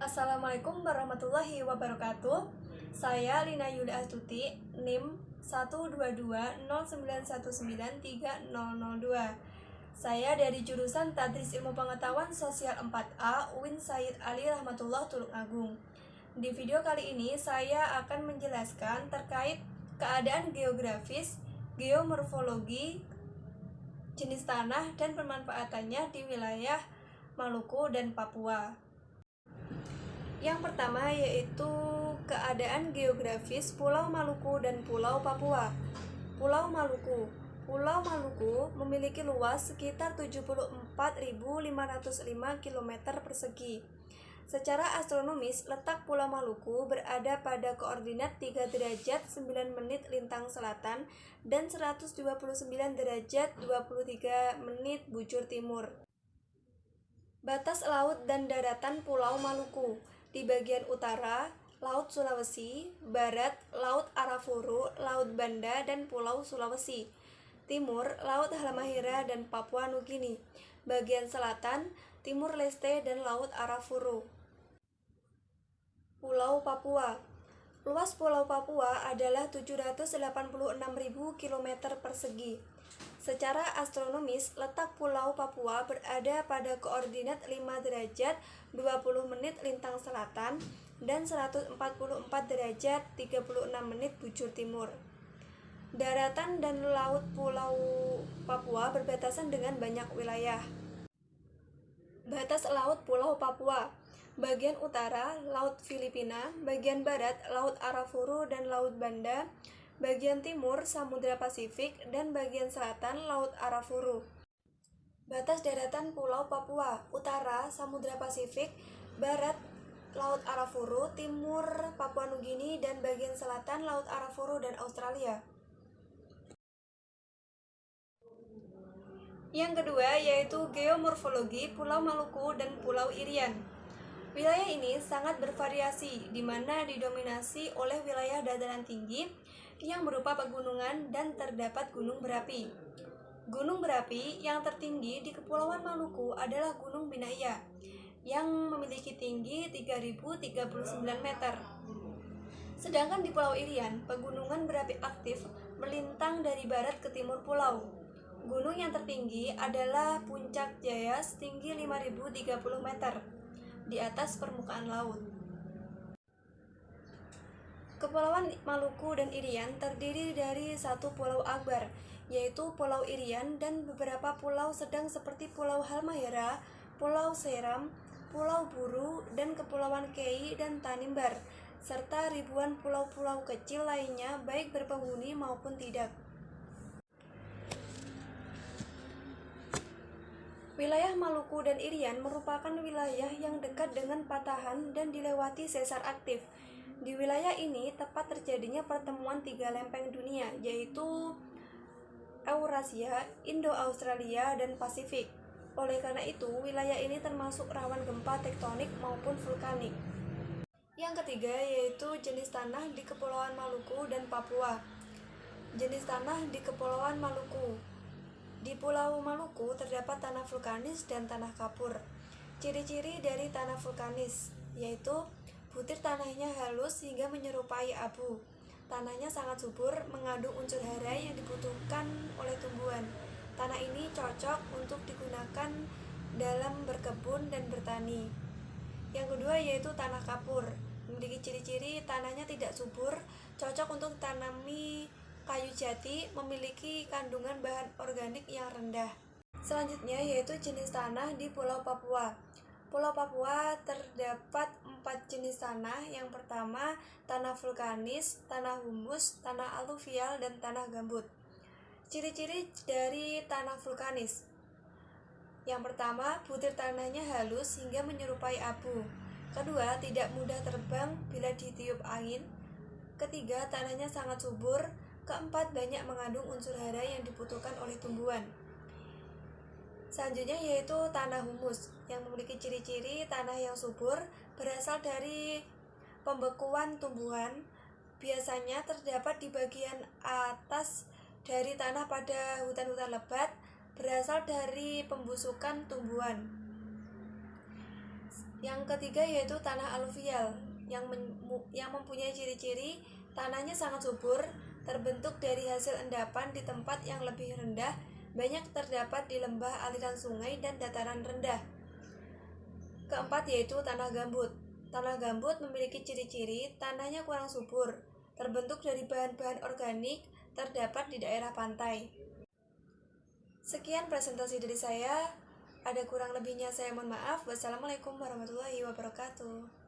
Assalamualaikum warahmatullahi wabarakatuh. Saya Lina Yuli Astuti, NIM 12209193002. Saya dari jurusan Tadris Ilmu Pengetahuan Sosial 4A UIN Said Ali Rahmatullah Tulungagung. Di video kali ini saya akan menjelaskan terkait keadaan geografis, geomorfologi, jenis tanah dan pemanfaatannya di wilayah Maluku dan Papua. Yang pertama yaitu keadaan geografis Pulau Maluku dan Pulau Papua. Pulau Maluku. Pulau Maluku memiliki luas sekitar 74.505 km persegi. Secara astronomis, letak Pulau Maluku berada pada koordinat 3 derajat 9 menit lintang selatan dan 129 derajat 23 menit bujur timur. Batas laut dan daratan Pulau Maluku. Di bagian utara, Laut Sulawesi, barat, Laut Arafuru, Laut Banda, dan Pulau Sulawesi. Timur, Laut Halmahera dan Papua Nugini. Bagian selatan, Timur Leste dan Laut Arafuru. Pulau Papua. Luas Pulau Papua adalah 786.000 km persegi. Secara astronomis, letak Pulau Papua berada pada koordinat 5 derajat 20 menit lintang selatan dan 144 derajat 36 menit bujur timur. Daratan dan laut Pulau Papua berbatasan dengan banyak wilayah. Batas laut Pulau Papua. Bagian utara, Laut Filipina, bagian barat, Laut Arafuru dan Laut Banda, bagian timur, Samudra Pasifik, dan bagian selatan, Laut Arafuru. Batas daratan Pulau Papua, utara, Samudra Pasifik, barat, Laut Arafuru, timur, Papua Nugini, dan bagian selatan, Laut Arafuru dan Australia. Yang kedua yaitu geomorfologi Pulau Maluku dan Pulau Irian. Wilayah ini sangat bervariasi, di mana didominasi oleh wilayah dataran tinggi yang berupa pegunungan dan terdapat gunung berapi. Gunung berapi yang tertinggi di Kepulauan Maluku adalah Gunung Binaya, yang memiliki tinggi 3039 meter. Sedangkan di Pulau Irian, pegunungan berapi aktif melintang dari barat ke timur pulau. Gunung yang tertinggi adalah Puncak Jaya setinggi 5030 meter di atas permukaan laut. Kepulauan Maluku dan Irian terdiri dari satu pulau akbar, yaitu Pulau Irian, dan beberapa pulau sedang seperti Pulau Halmahera, Pulau Seram, Pulau Buru, dan Kepulauan Kei dan Tanimbar, serta ribuan pulau-pulau kecil lainnya baik berpenghuni maupun tidak. Wilayah Maluku dan Irian merupakan wilayah yang dekat dengan patahan dan dilewati sesar aktif. Di wilayah ini tepat terjadinya pertemuan 3 lempeng dunia, yaitu Eurasia, Indo-Australia, dan Pasifik. Oleh karena itu, wilayah ini termasuk rawan gempa tektonik maupun vulkanik. Yang ketiga yaitu jenis tanah di Kepulauan Maluku dan Papua. Jenis tanah di Kepulauan Maluku. Di Pulau Maluku terdapat tanah vulkanis dan tanah kapur. Ciri-ciri dari tanah vulkanis yaitu butir tanahnya halus hingga menyerupai abu. Tanahnya sangat subur, mengandung unsur hara yang dibutuhkan oleh tumbuhan. Tanah ini cocok untuk digunakan dalam berkebun dan bertani. Yang kedua yaitu tanah kapur. Memiliki ciri-ciri tanahnya tidak subur, cocok untuk tanami kayu jati, memiliki kandungan bahan organik yang rendah. Selanjutnya yaitu jenis tanah di Pulau Papua. Pulau Papua terdapat 4 jenis tanah. Yang pertama, tanah vulkanis, tanah humus, tanah aluvial, dan tanah gambut. Ciri-ciri dari tanah vulkanis. Yang pertama, butir tanahnya halus hingga menyerupai abu. Kedua, tidak mudah terbang bila ditiup angin. Ketiga, tanahnya sangat subur. Keempat, banyak mengandung unsur hara yang dibutuhkan oleh tumbuhan. Selanjutnya yaitu tanah humus, yang memiliki ciri-ciri tanah yang subur, berasal dari pembekuan tumbuhan. Biasanya terdapat di bagian atas dari tanah pada hutan-hutan lebat, berasal dari pembusukan tumbuhan. Yang ketiga yaitu tanah aluvial yang mempunyai ciri-ciri tanahnya sangat subur, terbentuk dari hasil endapan di tempat yang lebih rendah, banyak terdapat di lembah, aliran sungai, dan dataran rendah. Keempat yaitu tanah gambut. Tanah gambut memiliki ciri-ciri tanahnya kurang subur, terbentuk dari bahan-bahan organik, terdapat di daerah pantai. Sekian presentasi dari saya. Ada kurang lebihnya saya mohon maaf. Wassalamualaikum warahmatullahi wabarakatuh.